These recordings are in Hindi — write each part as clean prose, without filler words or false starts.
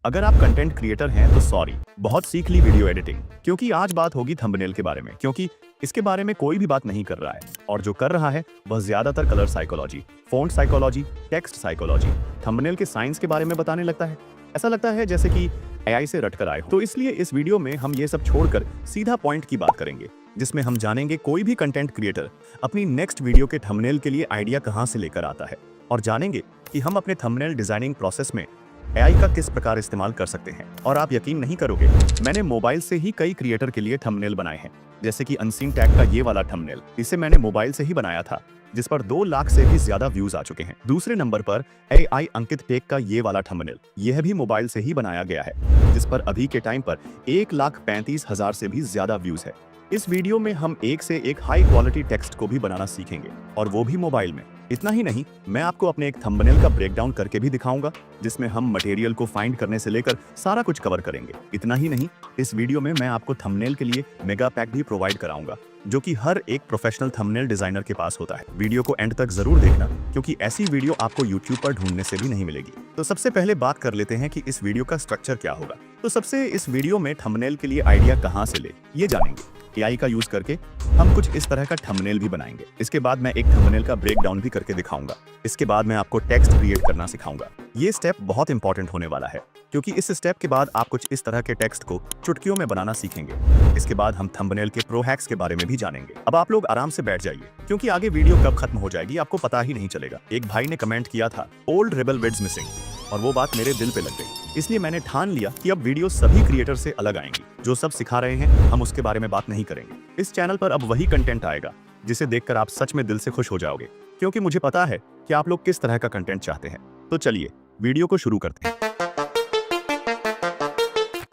अगर आप कंटेंट क्रिएटर हैं तो सॉरी, बहुत सीख ली वीडियो एडिटिंग, क्योंकि आज बात होगी थंबनेल के बारे में, क्योंकि इसके बारे में कोई भी बात नहीं कर रहा है और जो कर रहा है वह ज्यादातर colour psychology, font psychology, text psychology, thumbnail के साइंस के बारे में बताने लगता है। ऐसा लगता है जैसे कि एआई से रटकर आए हो। तो इसलिए इस वीडियो में हम ये सब छोड़कर सीधा पॉइंट की बात करेंगे, जिसमें हम जानेंगे कोई भी कंटेंट क्रिएटर अपनी नेक्स्ट वीडियो के थंबनेल के लिए आइडिया कहां से लेकर आता है, और जानेंगे कि हम अपने थंबनेल डिजाइनिंग प्रोसेस में एआई का किस प्रकार इस्तेमाल कर सकते हैं। और आप यकीन नहीं करोगे, मैंने मोबाइल से ही कई क्रिएटर के लिए थंबनेल बनाए हैं, जैसे कि अनसीन टैग का ये वाला थंबनेल, इसे मैंने मोबाइल से ही बनाया था, जिस पर 2 लाख से भी ज्यादा व्यूज आ चुके हैं। दूसरे नंबर पर एआई अंकित टेक का ये वाला थंबनेल, यह भी मोबाइल से ही बनाया गया है, जिस पर अभी के टाइम पर 1,35,000 से भी ज्यादा व्यूज है। इस वीडियो में हम एक से एक हाई क्वालिटी टेक्स्ट को भी बनाना सीखेंगे, और वो भी मोबाइल में। इतना ही नहीं, मैं आपको अपने एक थंबनेल का ब्रेकडाउन करके भी दिखाऊंगा, जिसमें हम मटेरियल को फाइंड करने से लेकर सारा कुछ कवर करेंगे। इतना ही नहीं, इस वीडियो में मैं आपको थंबनेल के लिए मेगा पैक भी प्रोवाइड कराऊंगा, जो कि हर एक प्रोफेशनल थंबनेल डिजाइनर के पास होता है। वीडियो को एंड तक जरूर देखना, क्योंकि ऐसी वीडियो आपको यूट्यूब पर ढूंढने से भी नहीं मिलेगी। तो सबसे पहले बात कर लेते हैं कि इस वीडियो का स्ट्रक्चर क्या होगा। तो सबसे इस वीडियो में थंबनेल के लिए आइडिया कहाँ से ले, ये जानेंगे। एआई का यूज करके हम कुछ इस तरह का थंबनेल भी बनाएंगे। इसके बाद मैं एक थंबनेल का ब्रेकडाउन भी करके दिखाऊंगा। इसके बाद मैं आपको टेक्स्ट क्रिएट करना सिखाऊंगा। ये स्टेप बहुत इंपॉर्टेंट होने वाला है, क्योंकि इस स्टेप के बाद आप कुछ इस तरह के टेक्स्ट को चुटकियों में बनाना सीखेंगे। इसके बाद हम थंबनेल के प्रो हैक्स के बारे में भी जानेंगे। अब आप लोग आराम से बैठ जाइए, क्योंकि आगे वीडियो कब खत्म हो जाएगी आपको पता ही नहीं चलेगा। एक भाई ने कमेंट किया था, ओल्ड रेबल विड्स मिसिंग, और वो बात मेरे दिल पे लग गई। इसलिए मैंने ठान लिया कि अब वीडियो सभी क्रिएटर से अलग आएंगी। जो सब सिखा रहे हैं हम उसके बारे में बात नहीं करेंगे। इस चैनल पर अब वही कंटेंट आएगा जिसे देखकर आप सच में दिल से खुश हो जाओगे, क्योंकि मुझे पता है कि आप लोग किस तरह का कंटेंट चाहते हैं। तो चलिए वीडियो को शुरू करते हैं।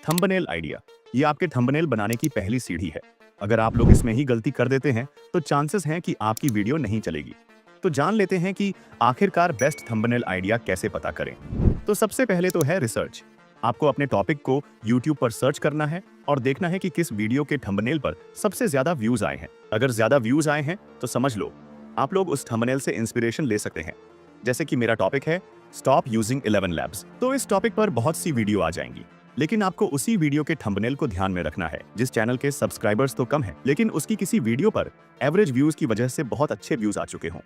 थंबनेल आइडिया, ये आपके थंबनेल बनाने की पहली सीढ़ी है। अगर आप लोग इसमें ही गलती कर देते हैं तो चांसेस हैं कि आपकी वीडियो नहीं चलेगी। तो जान लेते हैं कि आखिरकार बेस्ट थंबनेल आइडिया कैसे पता करें। तो सबसे पहले तो है रिसर्च। आपको अपने टॉपिक को YouTube पर सर्च करना है और देखना है कि किस वीडियो के थंबनेल पर सबसे ज्यादा व्यूज आए हैं। अगर ज्यादा व्यूज आए हैं तो समझ लो आप लोग उस थंबनेल से इंस्पिरेशन ले सकते हैं। जैसे कि मेरा टॉपिक है स्टॉप यूजिंग 11 लैब्स, तो इस टॉपिक पर बहुत सी वीडियो आ जाएंगी, लेकिन आपको उसी वीडियो के थंबनेल को ध्यान में रखना है। जिस चैनल के सब्सक्राइबर्स तो कम है, लेकिन उसकी किसी वीडियो पर एवरेज व्यूज की वजह से बहुत अच्छे व्यूज आ चुके हों।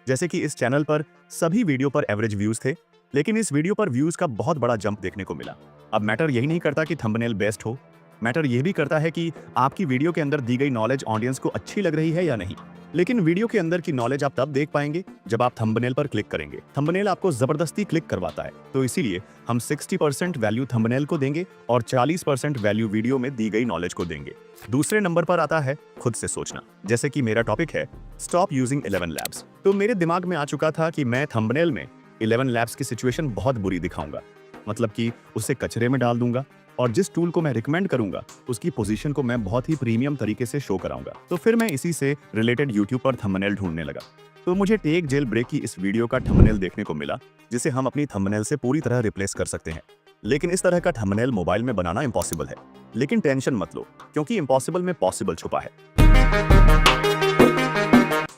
जैसे कि इस चैनल पर सभी वीडियो पर एवरेज व्यूज थे, लेकिन इस वीडियो पर व्यूज का बहुत बड़ा जंप देखने को मिला। अब मैटर यही नहीं करता कि थंबनेल बेस्ट हो, मैटर यह भी करता है कि आपकी वीडियो के अंदर दी गई नॉलेज ऑडियंस को अच्छी लग रही है या नहीं। लेकिन वीडियो के अंदर की नॉलेज आप तब देख पाएंगे जब आप थंबनेल पर क्लिक करेंगे। थंबनेल आपको जबरदस्ती क्लिक करवाता है, तो इसीलिए हम 60% वैल्यू थंबनेल को देंगे और 40% वैल्यू वीडियो में दी गई नॉलेज को देंगे। दूसरे नंबर पर आता है खुद से सोचना। जैसे कि मेरा टॉपिक है स्टॉप यूजिंग 11 लैब्स, तो मेरे दिमाग में आ चुका था कि मैं थंबनेल में 11 लैब्स की सिचुएशन बहुत बुरी दिखाऊंगा, मतलब कि उसे कचरे में डाल दूंगा, और जिस टूल को मैं रिकमेंड करूंगा उसकी पोजीशन को मैं बहुत ही प्रीमियम तरीके से शो कराऊंगा। तो फिर मैं इसी से रिलेटेड यूट्यूब पर थंबनेल ढूंढने लगा। तो मुझे टेक जेल ब्रेक की इस वीडियो का थंबनेल देखने को मिला, जिसे हम अपनी थंबनेल से पूरी तरह रिप्लेस कर सकते हैं। लेकिन इस तरह का थंबनेल मोबाइल में बनाना इम्पॉसिबल है, लेकिन टेंशन मत लो, क्योंकि इम्पॉसिबल में पॉसिबल छुपा है।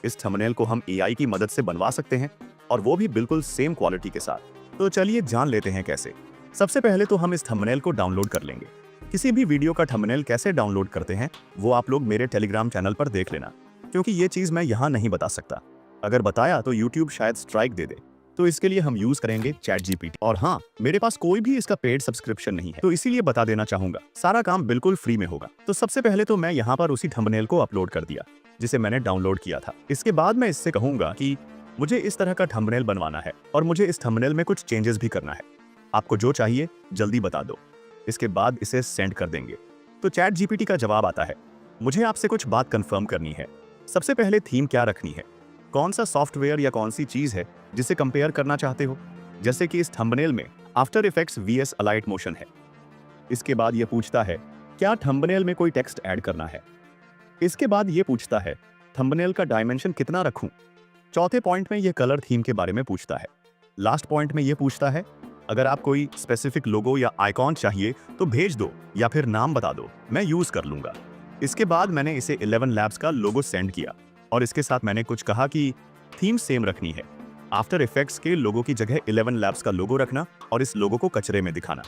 इस थंबनेल को हम एआई की मदद से बनवा सकते हैं, और वो भी बिल्कुल सेम क्वालिटी के साथ। तो चलिए जान लेते हैं कैसे। सबसे पहले तो हम इस थंबनेल को डाउनलोड कर लेंगे। किसी भी वीडियो का थंबनेल कैसे डाउनलोड करते हैं वो आप लोग मेरे टेलीग्राम चैनल पर देख लेना, क्योंकि ये चीज मैं यहाँ नहीं बता सकता। अगर बताया तो यूट्यूब शायद स्ट्राइक दे दे, तो इसके लिए हम यूज करेंगे ChatGPT। और हाँ, मेरे पास कोई भी इसका पेड सब्सक्रिप्शन नहीं है, तो इसीलिए बता देना चाहूंगा, सारा काम बिल्कुल फ्री में होगा। तो सबसे पहले तो मैं यहाँ पर उसी थंबनेल को अपलोड कर दिया जिसे मैंने डाउनलोड किया था। इसके बाद मैं इससे कहूंगा कि मुझे इस तरह का थंबनेल बनवाना है, और मुझे इस थंबनेल में कुछ चेंजेस भी करना है। आपको जो चाहिए जल्दी बता दो। इसके बाद इसे सेंड कर देंगे। तो ChatGPT का जवाब आता है, मुझे आपसे कुछ बात कंफर्म करनी है। सबसे पहले थीम क्या रखनी है, कौन सा सॉफ्टवेयर या कौन सी चीज है जिसे कंपेयर करना चाहते हो। जैसे कि इस थंबनेल में after effects VS Alight Motion है। इसके बाद यह पूछता है क्या थंबनेल में कोई टेक्स्ट ऐड करना है। इसके बाद यह पूछता है थंबनेल का डायमेंशन कितना रखूं। चौथे पॉइंट में यह कलर थीम के बारे में पूछता है। लास्ट पॉइंट में यह पूछता है अगर आप कोई स्पेसिफिक लोगो या आइकॉन चाहिए तो भेज दो, या फिर नाम बता दो, मैं यूज कर लूंगा। इसके बाद मैंने इसे 11 लैब्स का लोगो सेंड किया, और इसके साथ मैंने कुछ कहा कि थीम सेम रखनी है। आफ्टर इफेक्ट्स के लोगो की जगह 11 लैब्स का लोगो रखना और इस लोगो को कचरे में दिखाना।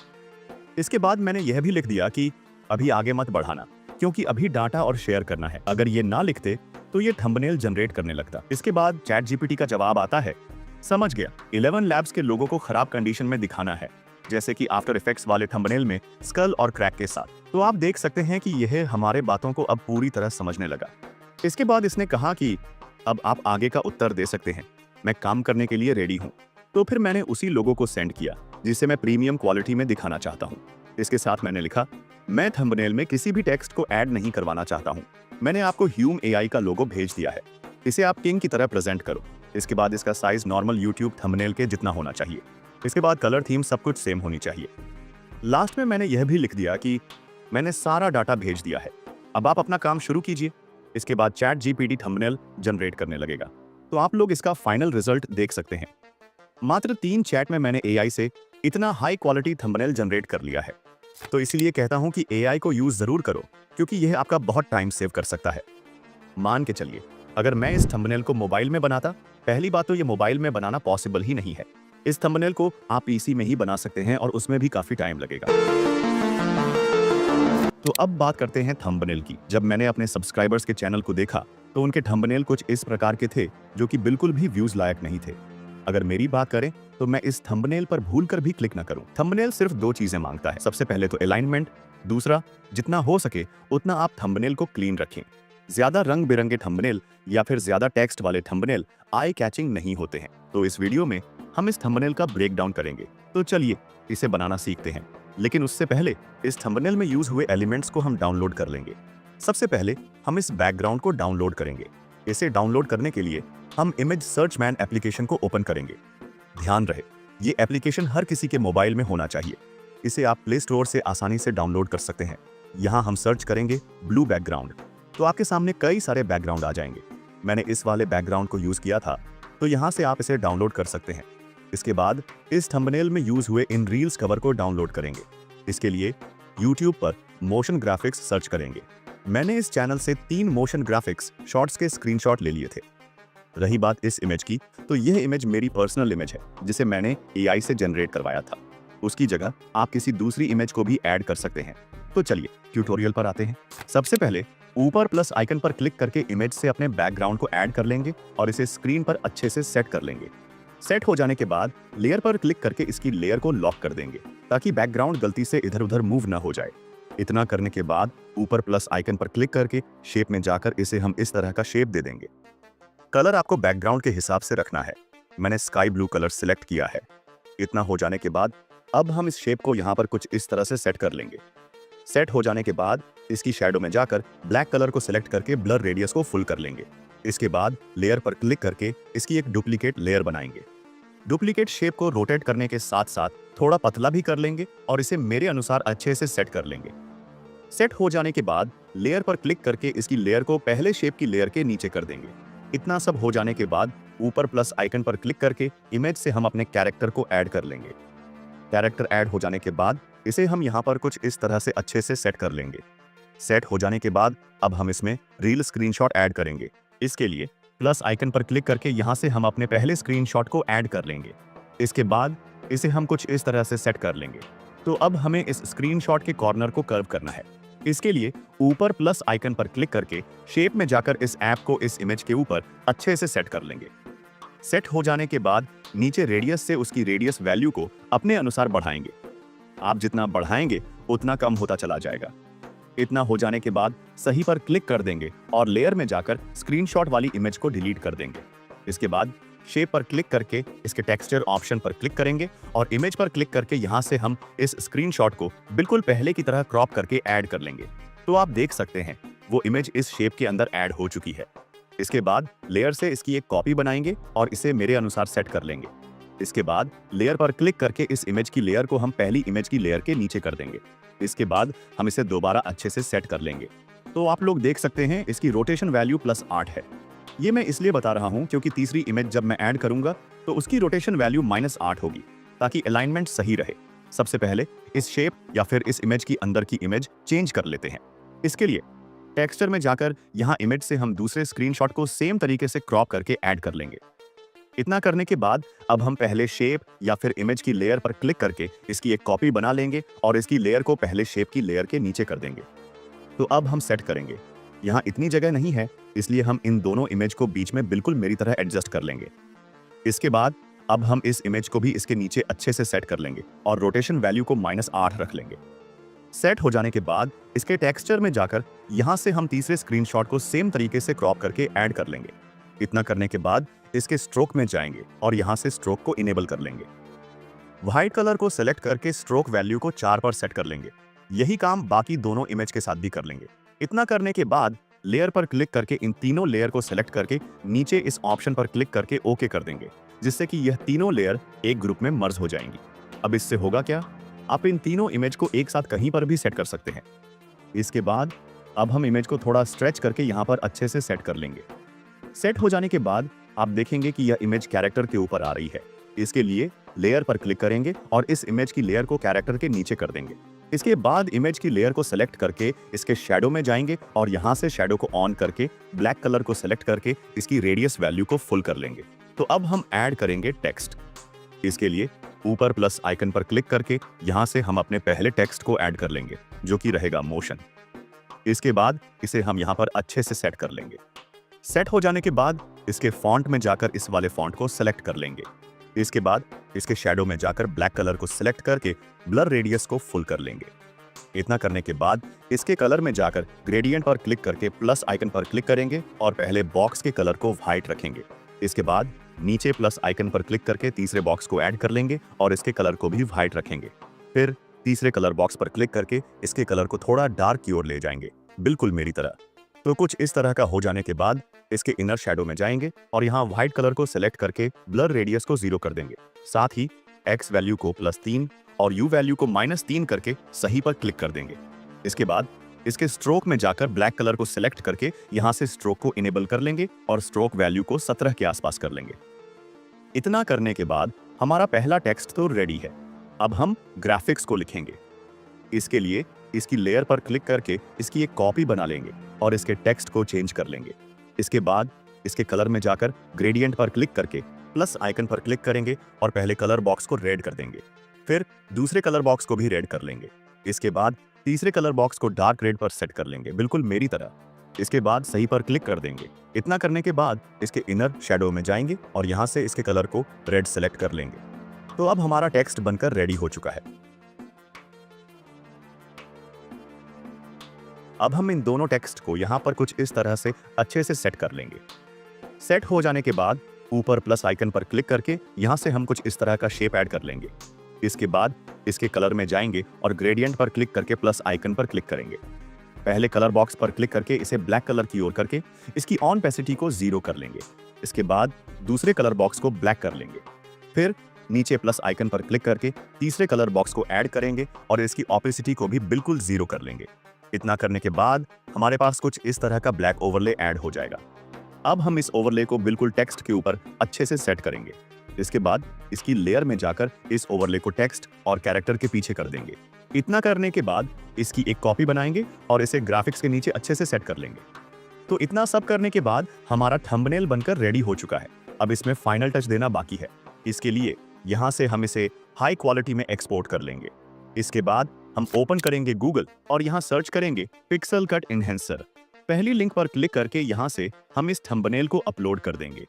इसके बाद मैंने यह भी लिख दिया कि अभी आगे मत बढ़ाना, क्योंकि अभी डाटा और शेयर करना है। अगर ये ना लिखते तो ये थंबनेल जनरेट करने लगता। इसके बाद चैट जीपीटी का जवाब आता है, समझ गया, 11 लैब्स के लोगों को खराब कंडीशन में दिखाना है, जैसे कि आफ्टर इफेक्ट्स वाले थंबनेल में स्कल और क्रैक के साथ। तो आप देख सकते हैं कि यह हमारे बातों को अब पूरी तरह समझने लगा। इसके बाद इसने कहा कि अब आप आगे का उत्तर दे सकते हैं, मैं काम करने के लिए रेडी हूँ। तो फिर मैंने उसी लोगों को सेंड किया जिसे मैं प्रीमियम क्वालिटी में दिखाना चाहता हूँ। इसके साथ मैंने लिखा, मैं थंबनेल में किसी भी टेक्स्ट को ऐड नहीं करवाना चाहता हूँ। मैंने आपको ह्यूम एआई का लोगो भेज दिया है, इसे आप किंग की तरह प्रेजेंट करो। इसके बाद इसका साइज नॉर्मल यूट्यूब थंबनेल के जितना होना चाहिए। इसके बाद कलर थीम सब कुछ सेम होनी चाहिए। लास्ट में मैंने यह भी लिख दिया कि मैंने सारा डाटा भेज दिया है, अब आप अपना काम शुरू कीजिए। इसके बाद चैट जीपीटी थंबनेल जनरेट करने लगेगा। तो आप लोग इसका फाइनल रिजल्ट देख सकते हैं। मात्र 3 चैट में मैंने एआई से इतना हाई क्वालिटी थंबनेल जनरेट कर लिया है। तो इसलिए कहता हूं कि एआई को यूज जरूर करो, क्योंकि यह आपका बहुत टाइम सेव कर सकता है। मान के चलिए, अगर मैं इस थंबनेल को मोबाइल में बनाता, पहली बात तो ये मोबाइल में बनाना पॉसिबल ही नहीं है। इस थंबनेल को आप पीसी में ही बना सकते हैं और उसमें भी काफी टाइम लगेगा। तो अब बात करते हैं थंबनेल की। जब मैंने अपने सब्सक्राइबर्स के चैनल को देखा तो उनके थंबनेल कुछ इस प्रकार के थे जो कि बिल्कुल भी व्यूज लायक नहीं थे। अगर मेरी बात करें तो मैं इस थंबनेल पर भूलकर भी क्लिक ना करूं। थंबनेल सिर्फ 2 चीजें मांगता है, सबसे पहले तो अलाइनमेंट, दूसरा जितना हो सके उतना आप थंबनेल को क्लीन रखें। ज्यादा रंग बिरंगे थंबनेल या फिर ज्यादा टेक्स्ट वाले थंबनेल आई कैचिंग नहीं होते हैं। तो इस वीडियो में हम इस थंबनेल का ब्रेक डाउन करेंगे। तो चलिए इसे बनाना सीखते हैं। लेकिन उससे पहले इस थंबनेल में यूज हुए एलिमेंट्स को हम डाउनलोड कर लेंगे। सबसे पहले हम इस बैकग्राउंड को डाउनलोड करेंगे। इसे डाउनलोड करने के लिए हम इमेज सर्च मैन एप्लीकेशन को ओपन करेंगे। ध्यान रहे, ये एप्लीकेशन हर किसी के मोबाइल में होना चाहिए। इसे आप प्ले स्टोर से आसानी से डाउनलोड कर सकते हैं। यहाँ हम सर्च करेंगे ब्लू बैकग्राउंड, तो आपके सामने कई सारे बैकग्राउंड आ जाएंगे। मैंने इस वाले बैकग्राउंड को यूज किया था, तो यहाँ से आप इसे डाउनलोड कर सकते हैं। इसके बाद इस थंबनेल में यूज हुए इन रील्स कवर को डाउनलोड करेंगे। इसके लिए YouTube पर मोशन ग्राफिक्स सर्च करेंगे। मैंने इस चैनल से 3 मोशन ग्राफिक्स शॉर्ट्स के स्क्रीनशॉट ले लिए थे। रही बात इस इमेज की, तो यह इमेज मेरी पर्सनल इमेज है जिसे मैंने एआई से जनरेट करवाया था। उसकी जगह आप किसी दूसरी इमेज को भी ऐड कर सकते हैं। तो चलिए ट्यूटोरियल पर आते हैं। सबसे पहले ऊपर प्लस आइकन पर क्लिक करके इमेज से अपने बैकग्राउंड को ऐड कर लेंगे और इसे स्क्रीन पर अच्छे से सेट कर लेंगे। सेट हो जाने के बाद लेयर पर क्लिक करके इसकी लेयर को लॉक कर देंगे ताकि बैकग्राउंड गलती से इधर उधर मूव ना हो जाए। इतना करने के बाद ऊपर प्लस आइकन पर क्लिक करके शेप में जाकर इसे हम इस तरह का शेप दे देंगे। कलर आपको बैकग्राउंड के हिसाब से रखना है। मैंने स्काई ब्लू कलर सिलेक्ट किया है। इतना हो जाने के बाद अब हम इस शेप को यहाँ पर कुछ इस तरह से सेट कर लेंगे। सेट हो जाने के बाद इसकी शैडो में जाकर ब्लैक कलर को सिलेक्ट करके ब्लर रेडियस को फुल कर लेंगे। इसके बाद लेयर पर क्लिक करके इसकी एक डुप्लीकेट लेयर बनाएंगे। डुप्लीकेट शेप को रोटेट करने के साथ साथ थोड़ा पतला भी कर लेंगे और इसे मेरे अनुसार अच्छे से सेट कर लेंगे। सेट हो जाने के बाद लेयर पर क्लिक करके इसकी लेयर को पहले शेप की लेयर के नीचे कर देंगे। इतना सब हो जाने के बाद ऊपर प्लस आइकन पर क्लिक करके इमेज से हम अपने कैरेक्टर को ऐड कर लेंगे। कैरेक्टर ऐड हो जाने के बाद इसे हम यहाँ पर कुछ इस तरह से अच्छे से सेट कर लेंगे। सेट हो जाने के बाद अब हम इसमें रील स्क्रीनशॉट ऐड करेंगे। इसके लिए प्लस आइकन पर क्लिक करके यहाँ से हम अपने पहले स्क्रीनशॉट को ऐड कर लेंगे। इसके बाद इसे हम कुछ इस तरह से सेट कर लेंगे। तो अब हमें इस स्क्रीनशॉट के कॉर्नर को कर्व करना है। इसके लिए ऊपर प्लस आइकन पर क्लिक करके शेप में जाकर इस ऐप को इस इमेज के ऊपर अच्छे से सेट कर लेंगे। सेट हो जाने के बाद नीचे रेडियस से उसकी रेडियस वैल्यू को अपने अनुसार बढ़ाएंगे। आप जितना बढ़ाएंगे उतना कम होता चला जाएगा। इतना हो जाने के बाद सही पर क्लिक कर देंगे और लेयर में जाकर स्क्रीनशॉट वाली इमेज को डिलीट कर देंगे। इसके बाद शेप पर क्लिक करके इसके टेक्सचर ऑप्शन पर क्लिक करेंगे और इमेज पर क्लिक करके यहाँ से हम इस स्क्रीनशॉट को बिल्कुल पहले की तरह क्रॉप करके ऐड कर लेंगे। तो आप देख सकते हैं वो इमेज इस शेप के अंदर ऐड हो चुकी है। इसके बाद लेयर से इसकी एक कॉपी बनाएंगे और इसे मेरे अनुसार सेट कर लेंगे। इसके बाद लेयर पर क्लिक करके इस इमेज की लेयर को हम पहली इमेज की लेयर के नीचे कर देंगे। इसके बाद हम इसे दोबारा अच्छे से सेट कर लेंगे। तो आप लोग देख सकते हैं इसकी रोटेशन वैल्यू +8 है। ये मैं इसलिए बता रहा हूं क्योंकि तीसरी इमेज जब मैं ऐड करूंगा तो उसकी रोटेशन वैल्यू -8 होगी ताकि अलाइनमेंट सही रहे। सबसे पहले इस शेप या फिर इस इमेज की अंदर की इमेज चेंज कर लेते हैं। इसके लिए टेक्सचर में जाकर यहाँ इमेज से हम दूसरे स्क्रीनशॉट को सेम तरीके से क्रॉप करके ऐड कर लेंगे। इतना करने के बाद अब हम पहले शेप या फिर इमेज की लेयर पर क्लिक करके इसकी एक कॉपी बना लेंगे और इसकी लेयर को पहले शेप की लेयर के नीचे कर देंगे। तो अब हम सेट करेंगे। यहाँ इतनी जगह नहीं है, इसलिए हम इन दोनों इमेज को बीच में बिल्कुल मेरी तरह एडजस्ट कर लेंगे। इसके बाद अब हम इस इमेज को भी इसके नीचे अच्छे से सेट कर लेंगे और रोटेशन वैल्यू को -8 रख लेंगे। सेट हो जाने के बाद इसके टेक्सचर में जाकर यहाँ से हम तीसरे स्क्रीनशॉट को सेम तरीके से क्रॉप करके ऐड कर लेंगे। इतना करने के बाद इसके स्ट्रोक में जाएंगे और यहाँ से स्ट्रोक को इनेबल कर लेंगे। व्हाइट कलर को सेलेक्ट करके स्ट्रोक वैल्यू को 4 पर सेट कर लेंगे। यही काम बाकी दोनों इमेज के साथ भी कर लेंगे। इतना करने के बाद लेयर पर क्लिक करके इन तीनों लेयर को सेलेक्ट करके नीचे इस ऑप्शन पर क्लिक करके ओके कर देंगे, जिससे कि यह तीनों लेयर एक ग्रुप में मर्ज हो जाएंगी। अब इससे होगा क्या, आप इन तीनों इमेज को एक साथ कहीं पर भी सेट कर सकते हैं। इसके बाद अब हम इमेज को थोड़ा स्ट्रेच करके यहाँ पर अच्छे से सेट कर लेंगे। सेट हो जाने के बाद आप देखेंगे कि यह इमेज कैरेक्टर के ऊपर आ रही है। इसके लिए लेयर पर क्लिक करेंगे और इस इमेज की लेयर को कैरेक्टर के नीचे कर देंगे। इसके बाद इमेज की लेयर को सेलेक्ट करके इसके शैडो में जाएंगे और यहाँ से शैडो को ऑन करके ब्लैक कलर को सेलेक्ट करके इसकी रेडियस वैल्यू को फुल कर लेंगे। तो अब हम ऐड करेंगे टेक्स्ट। इसके लिए ऊपर प्लस आइकन पर क्लिक करके यहाँ से हम अपने पहले टेक्स्ट को ऐड कर लेंगे, जो कि रहेगा मोशन। इसके बाद इसे हम यहाँ पर अच्छे से सेट कर लेंगे। सेट हो जाने के बाद इसके फॉन्ट में जाकर इस वाले फॉन्ट को सेलेक्ट कर लेंगे। इसके बाद इसके शैडो में जाकर ब्लैक कलर को सिलेक्ट करके ब्लर रेडियस को फुल कर लेंगे। इतना करने के बाद इसके कलर में जाकर ग्रेडियंट पर क्लिक करके प्लस आइकन पर क्लिक करेंगे और पहले बॉक्स के कलर को व्हाइट रखेंगे। इसके बाद नीचे प्लस आइकन पर क्लिक करके तीसरे बॉक्स को ऐड कर लेंगे और इसके कलर को भी व्हाइट रखेंगे। फिर तीसरे कलर बॉक्स पर क्लिक करके इसके कलर को थोड़ा डार्क की ओर ले जाएंगे, बिल्कुल मेरी तरह। तो कुछ इस तरह का हो जाने के बाद इसके इनर शैडो में जाएंगे और यहाँ व्हाइट कलर को सिलेक्ट करके ब्लर रेडियस को 0 कर देंगे। साथ ही एक्स वैल्यू को +3 और यू वैल्यू को -3 करके सही पर क्लिक कर देंगे। इसके बाद इसके स्ट्रोक में जाकर ब्लैक कलर को सिलेक्ट करके यहाँ से स्ट्रोक को इनेबल कर लेंगे और स्ट्रोक वैल्यू को 17 के आसपास कर लेंगे। इतना करने के बाद हमारा पहला टेक्स्ट तो रेडी है। अब हम ग्राफिक्स को लिखेंगे। इसके लिए इसकी लेयर पर क्लिक करके इसकी एक कॉपी बना लेंगे और इसके टेक्स्ट को चेंज कर लेंगे। इसके बाद इसके कलर में जाकर ग्रेडियंट पर क्लिक करके प्लस आइकन पर क्लिक करेंगे और पहले कलर बॉक्स को रेड कर देंगे। फिर दूसरे कलर बॉक्स को भी रेड कर लेंगे। इसके बाद तीसरे कलर बॉक्स को डार्क रेड पर सेट कर लेंगे, बिल्कुल मेरी तरह। इसके बाद सही पर क्लिक कर देंगे। इतना करने के बाद इसके इनर शैडो में जाएंगे और यहाँ से इसके कलर को रेड सेलेक्ट कर लेंगे। तो अब हमारा टेक्स्ट बनकर रेडी हो चुका है। अब हम इन दोनों टेक्स्ट को यहाँ पर कुछ इस तरह से अच्छे से सेट कर लेंगे। सेट हो जाने के बाद ऊपर प्लस आइकन पर क्लिक करके यहाँ से हम कुछ इस तरह का शेप ऐड कर लेंगे। इसके बाद इसके कलर में जाएंगे और ग्रेडियंट पर क्लिक करके प्लस आइकन पर क्लिक करेंगे। पहले कलर बॉक्स पर क्लिक करके इसे ब्लैक कलर की ओर करके इसकी ऑन ओपेसिटी को 0 कर लेंगे। इसके बाद दूसरे कलर बॉक्स को ब्लैक कर लेंगे। फिर नीचे प्लस आइकन पर क्लिक करके तीसरे कलर बॉक्स को ऐड करेंगे और इसकी ओपेसिटी को भी बिल्कुल 0 कर लेंगे। इतना करने के बाद हमारे पास कुछ इस तरह का ब्लैक ओवरले ऐड हो जाएगा। अब हम इस ओवरले को बिल्कुल टेक्स्ट के ऊपर अच्छे से सेट करेंगे। इसके बाद इसकी लेयर में जाकर इस ओवरले को टेक्स्ट और कैरेक्टर के पीछे कर देंगे। इतना करने के बाद इसकी एक कॉपी बनाएंगे और इसे ग्राफिक्स के नीचे अच्छे से सेट कर लेंगे। तो इतना सब करने के बाद हमारा थंबनेल बनकर रेडी हो चुका है। अब इसमें फाइनल टच देना बाकी है। इसके लिए यहाँ से हम इसे हाई क्वालिटी में एक्सपोर्ट कर लेंगे। इसके बाद हम ओपन करेंगे गूगल और यहाँ सर्च करेंगे पिक्सल कट एनहेंसर। पहली लिंक पर क्लिक करके यहाँ से हम इस थंबनेल को अपलोड कर देंगे।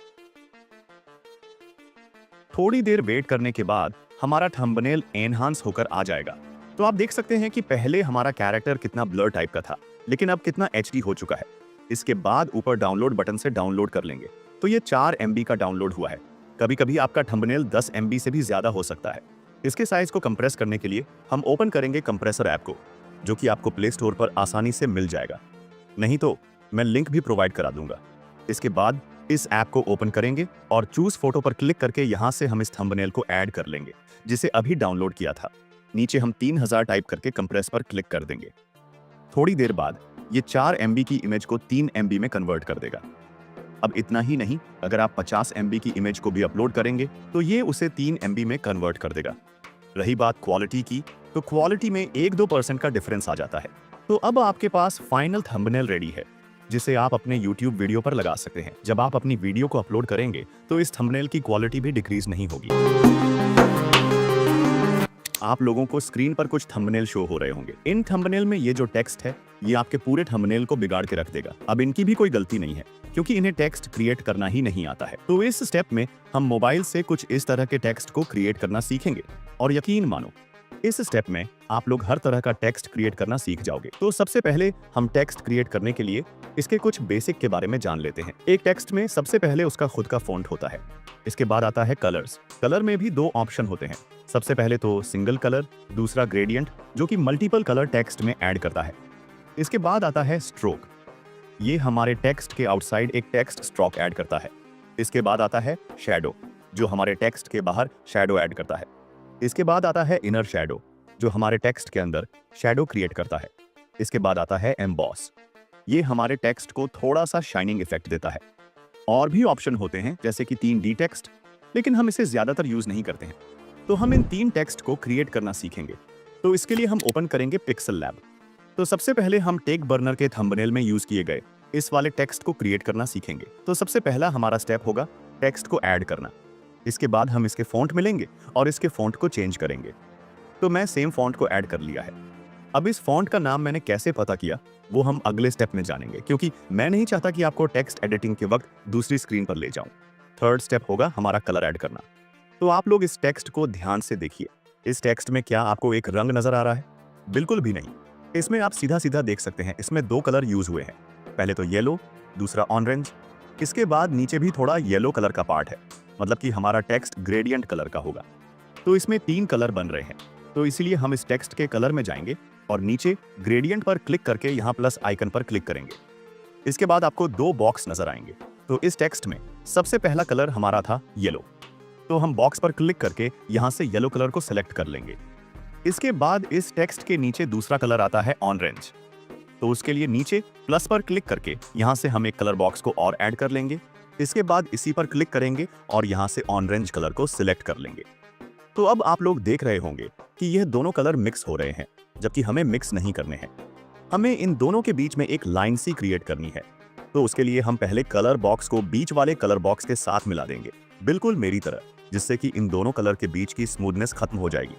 थोड़ी देर वेट करने के बाद हमारा थंबनेल एनहांस होकर आ जाएगा। तो आप देख सकते हैं कि पहले हमारा कैरेक्टर कितना ब्लर टाइप का था, लेकिन अब कितना HD हो चुका है। इसके बाद ऊपर डाउनलोड बटन से डाउनलोड कर लेंगे। तो ये 4 MB का डाउनलोड हुआ है। कभी कभी आपका थंबनेल 10 MB से भी ज्यादा हो सकता है। इसके साइज को कंप्रेस करने के लिए हम ओपन करेंगे कंप्रेसर ऐप को, जो कि आपको प्ले स्टोर पर आसानी से मिल जाएगा। नहीं तो मैं लिंक भी प्रोवाइड करा दूंगा। इसके बाद इस ऐप को ओपन करेंगे और चूज फोटो पर क्लिक करके यहाँ से हम इस थंबनेल को ऐड कर लेंगे, जिसे अभी डाउनलोड किया था। नीचे हम 3000 टाइप करके कंप्रेस पर क्लिक कर देंगे। थोड़ी देर बाद ये 4 MB की इमेज को 3 MB में कन्वर्ट कर देगा। अब इतना ही नहीं, अगर आप 50 MB की इमेज को भी अपलोड करेंगे तो ये उसे 3 MB में कन्वर्ट कर देगा। रही बात क्वालिटी की, तो क्वालिटी में 1-2% का डिफरेंस आ जाता है। तो अब आपके पास फाइनल थंबनेल रेडी है। जिसे आप अपने YouTube वीडियो पर लगा सकते हैं। जब आप अपनी वीडियो को अपलोड करेंगे तो इस थंबनेल की क्वालिटी भी डिक्रीज नहीं होगी। आप लोगों को स्क्रीन पर कुछ थंबनेल शो हो रहे होंगे। इन थंबनेल में ये जो टेक्स्ट है ये आपके पूरे थंबनेल को बिगाड़ के रख देगा। अब इनकी भी कोई गलती नहीं है क्योंकि इन्हें टेक्स्ट क्रिएट करना ही नहीं आता है। तो इस स्टेप में हम मोबाइल से कुछ इस तरह के टेक्स्ट को क्रिएट करना सीखेंगे और यकीन मानो इस स्टेप में आप लोग हर तरह का टेक्स्ट क्रिएट करना सीख जाओगे। तो सबसे पहले हम टेक्स्ट क्रिएट करने के लिए इसके कुछ बेसिक के बारे में जान लेते हैं। एक टेक्स्ट में सबसे पहले उसका खुद का फॉन्ट होता है। इसके बाद आता है कलर्स। कलर में भी दो ऑप्शन होते हैं। सबसे पहले तो सिंगल कलर, दूसरा ग्रेडियंट जो कि मल्टीपल कलर टेक्स्ट में ऐड करता है। इसके बाद आता है स्ट्रोक। ये हमारे टेक्स्ट के आउटसाइड एक टेक्स्ट स्ट्रोक ऐड करता है। इसके बाद आता है शैडो जो हमारे टेक्स्ट के बाहर शैडो ऐड करता है। इसके बाद आता है इनर शैडो जो हमारे टेक्स्ट के अंदर शैडो क्रिएट करता है। इसके बाद आता है एम्बॉस। ये हमारे टेक्स्ट को थोड़ा सा शाइनिंग इफेक्ट देता है। और भी ऑप्शन होते हैं जैसे कि 3D टेक्स्ट, लेकिन हम इसे ज्यादातर यूज नहीं करते हैं। तो हम इन 3 टेक्स्ट को क्रिएट करना सीखेंगे। तो इसके लिए हम ओपन करेंगे पिक्सल लैब। तो सबसे पहले हम टेक बर्नर के थंबनेल में यूज किए गए इस वाले टेक्स्ट को क्रिएट करना सीखेंगे। तो सबसे पहला हमारा स्टेप होगा टेक्स्ट को ऐड करना। इसके बाद हम इसके फॉन्ट मिलेंगे और इसके फॉन्ट को चेंज करेंगे। तो मैं सेम फॉन्ट को ऐड कर लिया है। अब इस फॉन्ट का नाम मैंने कैसे पता किया वो हम अगले स्टेप में जानेंगे, क्योंकि मैं नहीं चाहता कि आपको टेक्स्ट एडिटिंग के वक्त दूसरी स्क्रीन पर ले जाऊं। थर्ड स्टेप होगा हमारा कलर ऐड करना। तो आप लोग इस टेक्स्ट को ध्यान से देखिए। इस टेक्स्ट में क्या आपको एक रंग नजर आ रहा है? बिल्कुल भी नहीं। इसमें आप सीधा सीधा देख सकते हैं इसमें 2 कलर यूज हुए हैं। पहले तो येलो, दूसरा ऑरेंज। इसके बाद नीचे भी थोड़ा येलो कलर का पार्ट है, मतलब कि हमारा टेक्स्ट ग्रेडियंट कलर का होगा। तो इसमें 3 कलर बन रहे हैं। तो इसीलिए हम इस टेक्स्ट के कलर में जाएंगे और नीचे ग्रेडियंट पर क्लिक करके यहाँ प्लस आइकन पर क्लिक करेंगे। इसके बाद आपको 2 बॉक्स नजर आएंगे। तो इस टेक्स्ट में सबसे पहला कलर हमारा था येलो। तो हम बॉक्स पर क्लिक करके यहाँ से येलो कलर को सिलेक्ट कर लेंगे। इसके बाद इस टेक्स्ट के नीचे दूसरा कलर आता है ऑरेंज। तो उसके लिए नीचे प्लस पर क्लिक करके यहाँ से हम एक कलर बॉक्स को और ऐड कर लेंगे। इसके बाद इसी पर क्लिक करेंगे और यहाँ से ऑरेंज कलर को सिलेक्ट कर लेंगे। तो अब आप लोग देख रहे होंगे कि यह दोनों कलर मिक्स हो रहे हैं, जबकि हमें मिक्स नहीं करने हैं। हमें इन दोनों के बीच में एक लाइन सी क्रिएट करनी है। तो उसके लिए हम पहले कलर बॉक्स को बीच वाले कलर बॉक्स के साथ मिला देंगे, बिल्कुल मेरी तरह, जिससे कि इन दोनों कलर के बीच की स्मूथनेस खत्म हो जाएगी।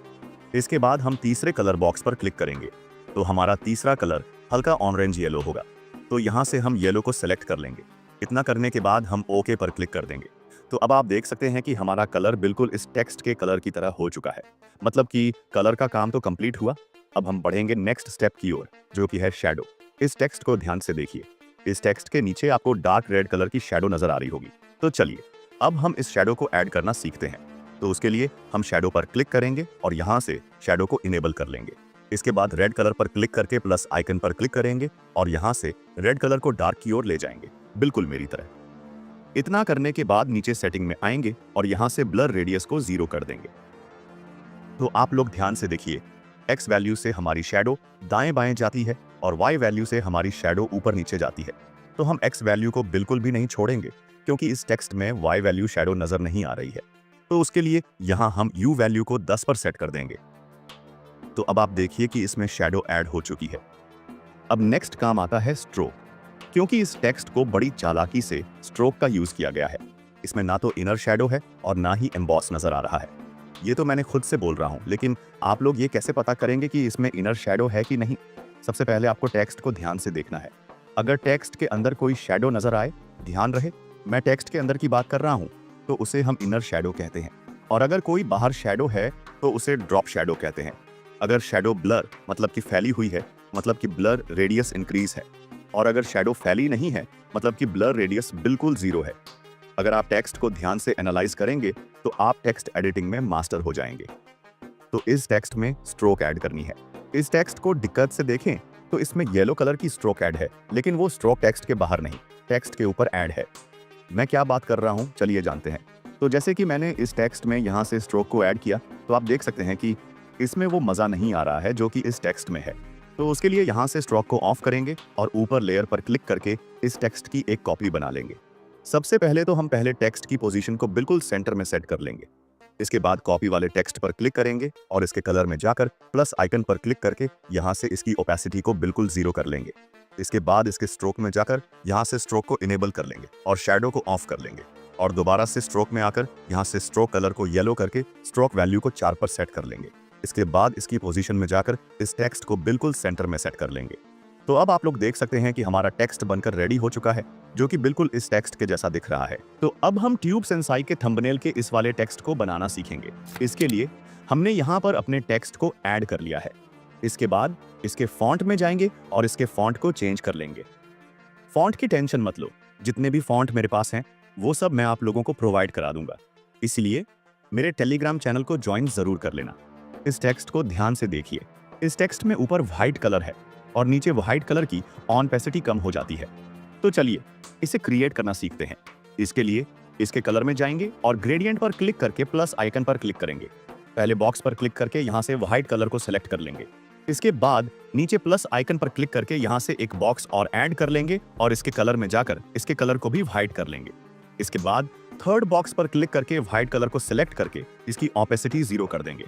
इसके बाद हम तीसरे कलर बॉक्स पर क्लिक करेंगे। तो हमारा तीसरा कलर हल्का ऑरेंज येलो होगा। तो यहाँ से हम येलो को सिलेक्ट कर लेंगे। इतना करने के बाद हम ओके पर क्लिक कर देंगे। तो अब आप देख सकते हैं कि हमारा कलर बिल्कुल इस टेक्स्ट के कलर की तरह हो चुका है, मतलब कि कलर का काम तो कंप्लीट हुआ। अब हम बढ़ेंगे नेक्स्ट स्टेप की ओर, जो कि है शैडो। इस टेक्स्ट को ध्यान से देखिए। इस टेक्स्ट के नीचे आपको डार्क रेड कलर की शैडो नजर आ रही होगी। तो चलिए अब हम इस शैडो को ऐड करना सीखते हैं। तो उसके लिए हम शैडो पर क्लिक करेंगे और यहाँ से शैडो को इनेबल कर लेंगे। इसके बाद रेड कलर पर क्लिक करके प्लस आइकन पर क्लिक करेंगे और यहाँ से रेड कलर को डार्क की ओर ले जाएंगे, बिल्कुल मेरी तरह। इतना करने के बाद नीचे सेटिंग में आएंगे और यहाँ से ब्लर रेडियस को 0 कर देंगे। तो आप लोग ध्यान से देखिए, X वैल्यू से हमारी शैडो दाएं बाएं जाती है और Y वैल्यू से हमारी शैडो ऊपर नीचे जाती है। तो हम X वैल्यू को बिल्कुल भी नहीं छोड़ेंगे, क्योंकि इस टेक्स्ट में Y वैल्यू शैडो नजर नहीं आ रही है। तो उसके लिए यहाँ हम U वैल्यू को 10 पर सेट कर देंगे। तो अब आप देखिए कि इसमें शैडो ऐड हो चुकी है। अब नेक्स्ट काम आता है स्ट्रोक, क्योंकि इस टेक्स्ट को बड़ी चालाकी से स्ट्रोक का यूज किया गया है। इसमें ना तो इनर शैडो है और ना ही एम्बॉस नजर आ रहा है। ये तो मैंने खुद से बोल रहा हूँ, लेकिन आप लोग ये कैसे पता करेंगे कि इसमें इनर शैडो है कि नहीं? सबसे पहले आपको टेक्स्ट को ध्यान से देखना है। अगर टेक्स्ट के अंदर कोई शैडो नजर आए, ध्यान रहे मैं टेक्स्ट के अंदर की बात कर रहा हूँ, तो उसे हम इनर शैडो कहते हैं। और अगर कोई बाहर शैडो है तो उसे ड्रॉप शैडो कहते हैं। अगर शैडो ब्लर मतलब कि फैली हुई है, मतलब कि ब्लर रेडियस इंक्रीज है। और अगर शैडो फैली नहीं है, मतलब कि ब्लर रेडियस बिल्कुल 0 है। अगर आप टेक्स्ट को ध्यान से एनालाइज करेंगे तो आप टेक्स्ट एडिटिंग में मास्टर हो जाएंगे। तो इस टेक्स्ट में स्ट्रोक ऐड करनी है। इस टेक्स्ट को दिक्कत से देखें तो इसमें येलो कलर की स्ट्रोक ऐड है, लेकिन वो स्ट्रोक टेक्स्ट के बाहर नहीं, टेक्स्ट के ऊपर ऐड है। मैं क्या बात कर रहा हूँ, चलिए जानते हैं। तो जैसे कि मैंने इस टेक्स्ट में यहाँ से स्ट्रोक को ऐड किया, तो आप देख सकते हैं कि इसमें वो मज़ा नहीं आ रहा है जो कि इस टेक्स्ट में है। तो उसके लिए यहाँ से स्ट्रोक को ऑफ करेंगे और ऊपर लेयर पर क्लिक करके इस टेक्स्ट की एक कॉपी बना लेंगे। सबसे पहले तो हम पहले टेक्स्ट की पोजीशन को बिल्कुल सेंटर में सेट कर लेंगे। इसके बाद कॉपी वाले टेक्स्ट पर क्लिक करेंगे और इसके कलर में जाकर प्लस आइकन पर क्लिक करके यहाँ से इसकी ओपेसिटी को बिल्कुल 0 कर लेंगे। इसके बाद इसके स्ट्रोक में जाकर यहाँ से स्ट्रोक को इनेबल कर लेंगे और शैडो को ऑफ कर लेंगे और दोबारा से स्ट्रोक में आकर यहाँ से स्ट्रोक कलर को येलो करके स्ट्रोक वैल्यू को 4 पर सेट कर लेंगे। इसके बाद इसकी पोजीशन में जाकर इस टेक्स्ट को बिल्कुल सेंटर में सेट कर लेंगे। तो अब आप लोग देख सकते हैं कि हमारा टेक्स्ट बनकर रेडी हो चुका है, जो कि बिल्कुल इस टेक्स्ट के जैसा दिख रहा है। तो अब हम ट्यूब सेंसाई के थंबनेल के इस वाले टेक्स्ट को बनाना सीखेंगे। इसके लिए हमने यहाँ पर अपने टेक्स्ट को ऐड कर लिया है। इसके बाद इसके फॉन्ट में जाएंगे और इसके फॉन्ट को चेंज कर लेंगे। फॉन्ट की टेंशन मत लो, जितने भी फॉन्ट मेरे पास हैं वो सब मैं आप लोगों को प्रोवाइड करा दूंगा, इसलिए मेरे टेलीग्राम चैनल को ज्वाइन जरूर कर लेना। इस टेक्स्ट को ध्यान से देखिए। इस टेक्स्ट में ऊपर व्हाइट कलर है और नीचे व्हाइट कलर की ऑनपेसिटी कम हो जाती है। तो चलिए इसे क्रिएट करना सीखते हैं। इसके लिए इसके कलर में जाएंगे और ग्रेडियंट पर क्लिक करके प्लस आइकन पर क्लिक करेंगे। पहले बॉक्स पर क्लिक करके यहाँ से व्हाइट कलर को सिलेक्ट कर लेंगे। इसके बाद नीचे प्लस आइकन पर क्लिक करके यहाँ से एक बॉक्स और ऐड कर लेंगे और इसके कलर में जाकर इसके कलर को भी व्हाइट कर लेंगे। इसके बाद थर्ड बॉक्स पर क्लिक करके व्हाइट कलर को सिलेक्ट करके इसकी ऑपेसिटी 0 कर देंगे।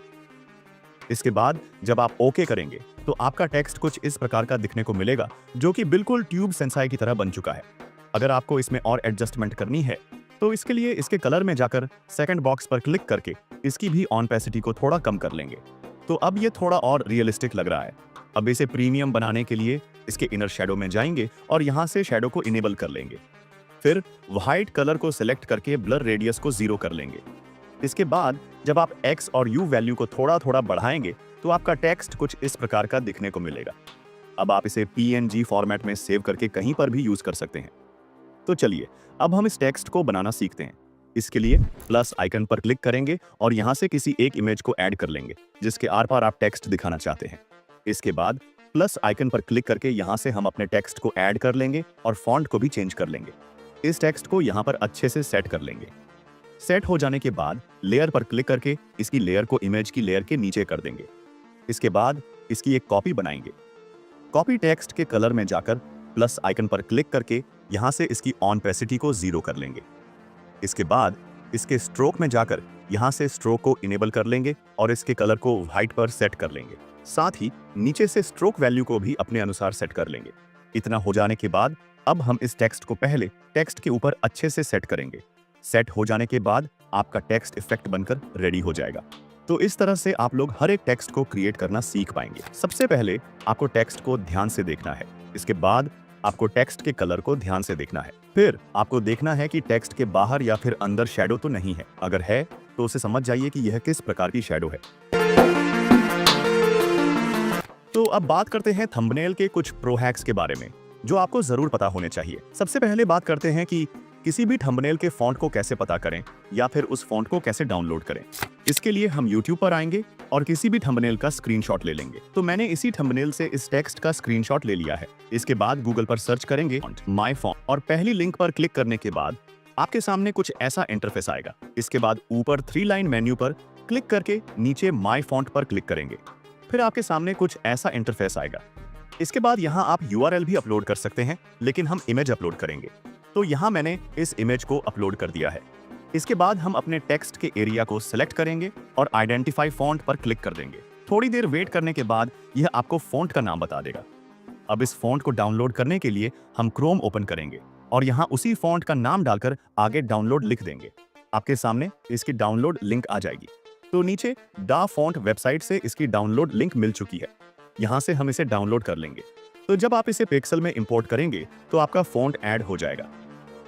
इसके बाद जब आप ओके करेंगे तो आपका टेक्स्ट कुछ इस प्रकार का दिखने को मिलेगा, जो कि बिल्कुल ट्यूब सेंसाई की तरह बन चुका है। अगर आपको इसमें और एडजस्टमेंट करनी है तो इसके लिए इसके कलर में जाकर सेकंड बॉक्स पर क्लिक करके इसकी भी ऑनपेसिटी को थोड़ा कम कर लेंगे। तो अब ये थोड़ा और रियलिस्टिक लग रहा है। अब इसे प्रीमियम बनाने के लिए इसके इनर शैडो में जाएंगे और यहाँ से शैडो को इनेबल कर लेंगे। फिर व्हाइट कलर को सिलेक्ट करके ब्लर रेडियस को 0 कर लेंगे। इसके बाद जब आप X और U वैल्यू को थोड़ा थोड़ा बढ़ाएंगे तो आपका टेक्स्ट कुछ इस प्रकार का दिखने को मिलेगा। अब आप इसे PNG फॉर्मेट में सेव करके कहीं पर भी यूज कर सकते हैं। तो चलिए अब हम इस टेक्स्ट को बनाना सीखते हैं। इसके लिए प्लस आइकन पर क्लिक करेंगे और यहाँ से किसी एक इमेज को ऐड कर लेंगे जिसके आर पार आप टेक्स्ट दिखाना चाहते हैं। इसके बाद प्लस आइकन पर क्लिक करके यहाँ से हम अपने टेक्स्ट को ऐड कर लेंगे और फॉन्ट को भी चेंज कर लेंगे। इस टेक्स्ट को यहाँ पर अच्छे से सेट कर लेंगे। सेट हो जाने के बाद लेयर पर क्लिक करके इसकी लेयर को इमेज की लेयर के नीचे कर देंगे। इसके बाद इसकी एक कॉपी बनाएंगे। कॉपी टेक्स्ट के कलर में जाकर प्लस आइकन पर क्लिक करके यहाँ से इसकी ऑनपेसिटी को 0 कर लेंगे। इसके बाद इसके स्ट्रोक में जाकर यहाँ से स्ट्रोक को इनेबल कर लेंगे और इसके कलर को व्हाइट पर सेट कर लेंगे। साथ ही नीचे से स्ट्रोक वैल्यू को भी अपने अनुसार सेट कर लेंगे। इतना हो जाने के बाद अब हम इस टेक्स्ट को पहले टेक्स्ट के ऊपर अच्छे से सेट करेंगे। सेट हो जाने के बाद आपका टेक्स्ट इफेक्ट बनकर रेडी हो जाएगा। तो इस तरह से आप लोग हर एक टेक्स्ट को क्रिएट करना सीख पाएंगे। सबसे पहले आपको टेक्स्ट को ध्यान से देखना है। इसके बाद आपको टेक्स्ट के कलर को ध्यान से देखना है। फिर आपको देखना है कि टेक्स्ट के बाहर या फिर अंदर शैडो तो नहीं है। अगर है तो उसे समझ जाइए कि यह किस प्रकार की शैडो है। तो अब बात करते हैं थंबनेल के कुछ प्रो हैक्स के बारे में जो आपको जरूर पता होने चाहिए। सबसे पहले बात करते हैं कि किसी भी थंबनेल के फॉन्ट को कैसे पता करें या फिर उस फॉन्ट को कैसे डाउनलोड करें। इसके लिए हम YouTube पर आएंगे और किसी भी थंबनेल का स्क्रीनशॉट ले लेंगे। तो मैंने इसी थंबनेल से इस टेक्स्ट का स्क्रीनशॉट ले लिया है। इसके बाद गूगल पर सर्च करेंगे माय फॉन्ट और पहली लिंक पर क्लिक करने के बाद आपके सामने कुछ ऐसा इंटरफेस आएगा। इसके बाद ऊपर 3 लाइन मेन्यू पर क्लिक करके नीचे माय फॉन्ट पर क्लिक करेंगे। फिर आपके सामने कुछ ऐसा इंटरफेस आएगा। इसके बाद यहाँ आप URL भी अपलोड कर सकते हैं, लेकिन हम इमेज अपलोड करेंगे। तो यहाँ मैंने इस इमेज को अपलोड कर दिया है। इसके बाद हम अपने टेक्स्ट के एरिया को सिलेक्ट करेंगे और आइडेंटिफाई फॉन्ट पर क्लिक कर देंगे। थोड़ी देर वेट करने के बाद यह आपको फॉन्ट का नाम बता देगा। अब इस फॉन्ट को डाउनलोड करने के लिए हम क्रोम ओपन करेंगे और यहाँ उसी फॉन्ट का नाम डालकर आगे डाउनलोड लिख देंगे। आपके सामने इसकी डाउनलोड लिंक आ जाएगी। तो नीचे दा फॉन्ट वेबसाइट से इसकी डाउनलोड लिंक मिल चुकी है। यहाँ से हम इसे डाउनलोड कर लेंगे। तो जब आप इसे पिक्सल में इंपोर्ट करेंगे तो आपका फॉन्ट ऐड हो जाएगा।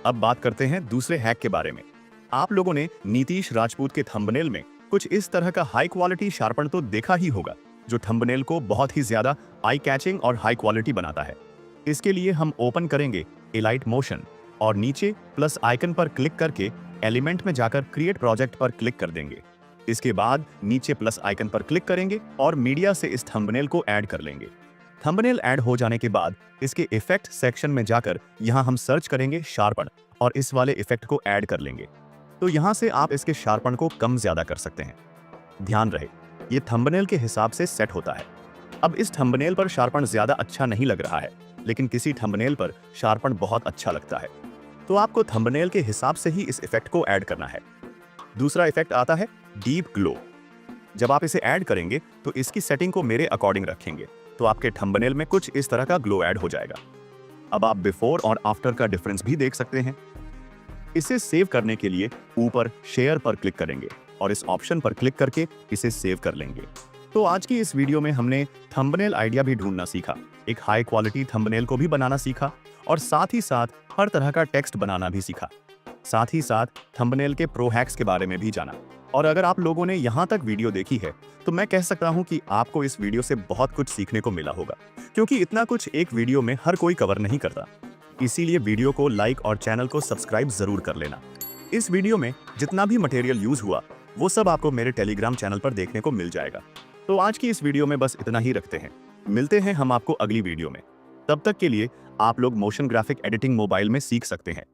अब बात करते हैं दूसरे हैक के बारे में। आप लोगों ने नीतीश राजपूत के थंबनेल में कुछ इस तरह का हाई क्वालिटी शार्पन तो देखा ही होगा, जो थंबनेल को बहुत ही ज्यादा आई कैचिंग और हाई क्वालिटी बनाता है। इसके लिए हम ओपन करेंगे इलाइट मोशन और नीचे प्लस आइकन पर क्लिक करके एलिमेंट में जाकर क्रिएट प्रोजेक्ट पर क्लिक कर देंगे। इसके बाद नीचे प्लस आइकन पर क्लिक करेंगे और मीडिया से इस थंबनेल को ऐड कर लेंगे। थंबनेल ऐड हो जाने के बाद इसके इफेक्ट सेक्शन में जाकर यहाँ हम सर्च करेंगे शार्पन और इस वाले इफेक्ट को ऐड कर लेंगे। तो यहाँ से आप इसके शार्पन को कम ज्यादा कर सकते हैं। ध्यान रहे ये थंबनेल के हिसाब से सेट होता है। अब इस थंबनेल पर शार्पन ज्यादा अच्छा नहीं लग रहा है, लेकिन किसी थंबनेल पर शार्पन बहुत अच्छा लगता है। तो आपको थंबनेल के हिसाब से ही इस इफेक्ट को ऐड करना है। दूसरा इफेक्ट आता है डीप ग्लो। जब आप इसे ऐड करेंगे तो इसकी सेटिंग को मेरे अकॉर्डिंग रखेंगे तो आपके थंबनेल में कुछ इस तरह का ग्लो ऐड हो जाएगा। अब आप बिफोर और आफ्टर का डिफरेंस भी देख सकते हैं। इसे सेव करने के लिए ऊपर शेयर पर क्लिक करेंगे और इस ऑप्शन पर क्लिक करके इसे सेव कर लेंगे। तो आज की इस वीडियो में हमने थंबनेल आइडिया भी ढूंढना सीखा, एक हाई क्वालिटी थंबनेल को भी बनाना सीखा और साथ ही साथ हर तरह का टेक्स्ट बनाना भी सीखा। साथ ही साथ थंबनेल के प्रो हैक्स के बारे में भी जाना। और अगर आप लोगों ने यहाँ तक वीडियो देखी है तो मैं कह सकता हूँ कि आपको इस वीडियो से बहुत कुछ सीखने को मिला होगा, क्योंकि इतना कुछ एक वीडियो में हर कोई कवर नहीं करता। इसीलिए वीडियो को लाइक और चैनल को सब्सक्राइब जरूर कर लेना। इस वीडियो में जितना भी मटेरियल यूज हुआ वो सब आपको मेरे टेलीग्राम चैनल पर देखने को मिल जाएगा। तो आज की इस वीडियो में बस इतना ही रखते हैं। मिलते हैं हम आपको अगली वीडियो में। तब तक के लिए आप लोग मोशन ग्राफिक एडिटिंग मोबाइल में सीख सकते हैं।